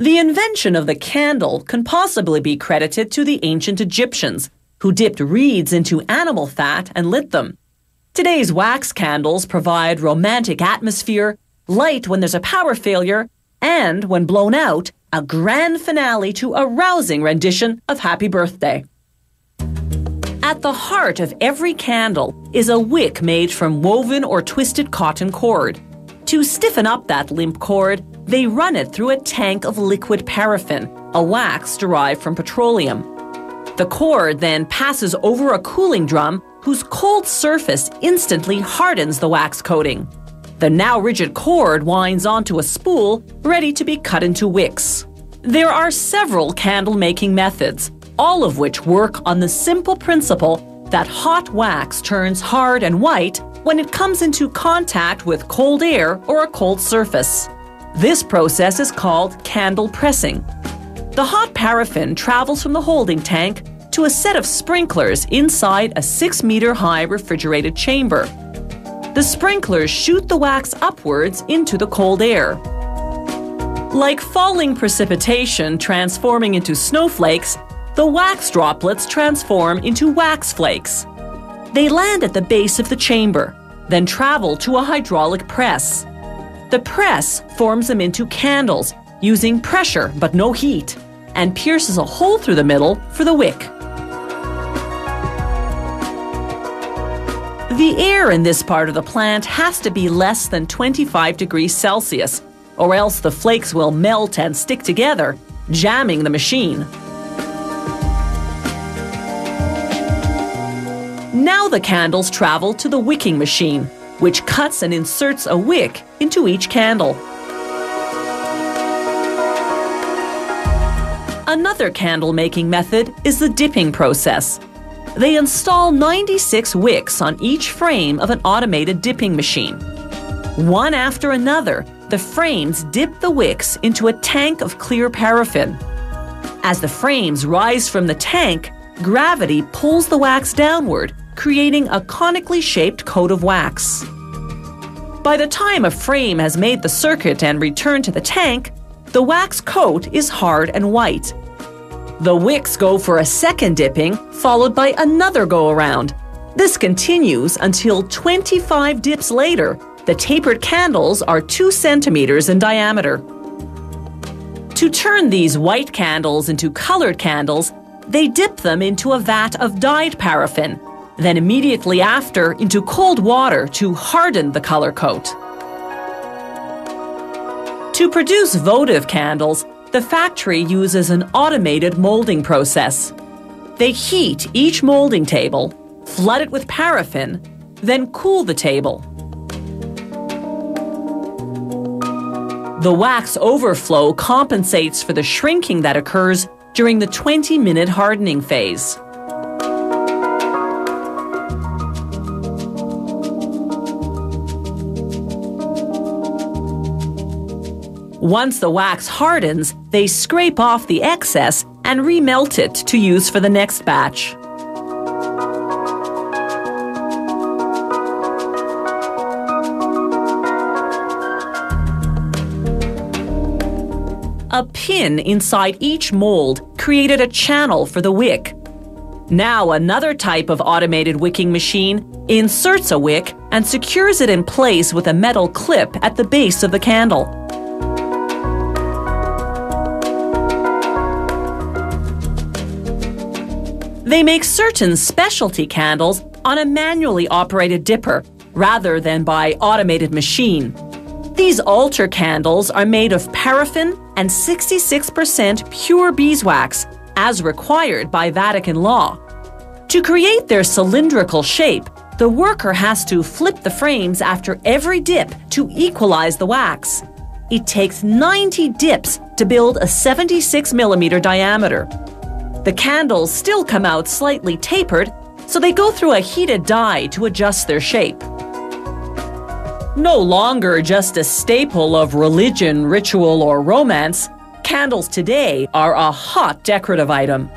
The invention of the candle can possibly be credited to the ancient Egyptians, who dipped reeds into animal fat and lit them. Today's wax candles provide romantic atmosphere, light when there's a power failure, and, when blown out, a grand finale to a rousing rendition of Happy Birthday. At the heart of every candle is a wick made from woven or twisted cotton cord. To stiffen up that limp cord, they run it through a tank of liquid paraffin, a wax derived from petroleum. The cord then passes over a cooling drum whose cold surface instantly hardens the wax coating. The now rigid cord winds onto a spool ready to be cut into wicks. There are several candle-making methods, all of which work on the simple principle that hot wax turns hard and white when it comes into contact with cold air or a cold surface. This process is called candle pressing. The hot paraffin travels from the holding tank to a set of sprinklers inside a 6-meter-high refrigerated chamber. The sprinklers shoot the wax upwards into the cold air. Like falling precipitation transforming into snowflakes, the wax droplets transform into wax flakes. They land at the base of the chamber, then travel to a hydraulic press. The press forms them into candles using pressure but no heat, and pierces a hole through the middle for the wick. The air in this part of the plant has to be less than 25 degrees Celsius, or else the flakes will melt and stick together, jamming the machine. Now the candles travel to the wicking machine, which cuts and inserts a wick into each candle. Another candle-making method is the dipping process. They install 96 wicks on each frame of an automated dipping machine. One after another, the frames dip the wicks into a tank of clear paraffin. As the frames rise from the tank, gravity pulls the wax downward, creating a conically shaped coat of wax. By the time a frame has made the circuit and returned to the tank, the wax coat is hard and white. The wicks go for a second dipping, followed by another go-around. This continues until 25 dips later, the tapered candles are 2 centimeters in diameter. To turn these white candles into colored candles, they dip them into a vat of dyed paraffin, then immediately after into cold water to harden the color coat. To produce votive candles, the factory uses an automated molding process. They heat each molding table, flood it with paraffin, then cool the table. The wax overflow compensates for the shrinking that occurs during the 20-minute hardening phase. Once the wax hardens, they scrape off the excess and remelt it to use for the next batch. A pin inside each mold created a channel for the wick. Now another type of automated wicking machine inserts a wick and secures it in place with a metal clip at the base of the candle. They make certain specialty candles on a manually operated dipper rather than by automated machine. These altar candles are made of paraffin and 66% pure beeswax, as required by Vatican law. To create their cylindrical shape, the worker has to flip the frames after every dip to equalize the wax. It takes 90 dips to build a 76-millimeter diameter. The candles still come out slightly tapered, so they go through a heated die to adjust their shape. No longer just a staple of religion, ritual, or romance, candles today are a hot decorative item.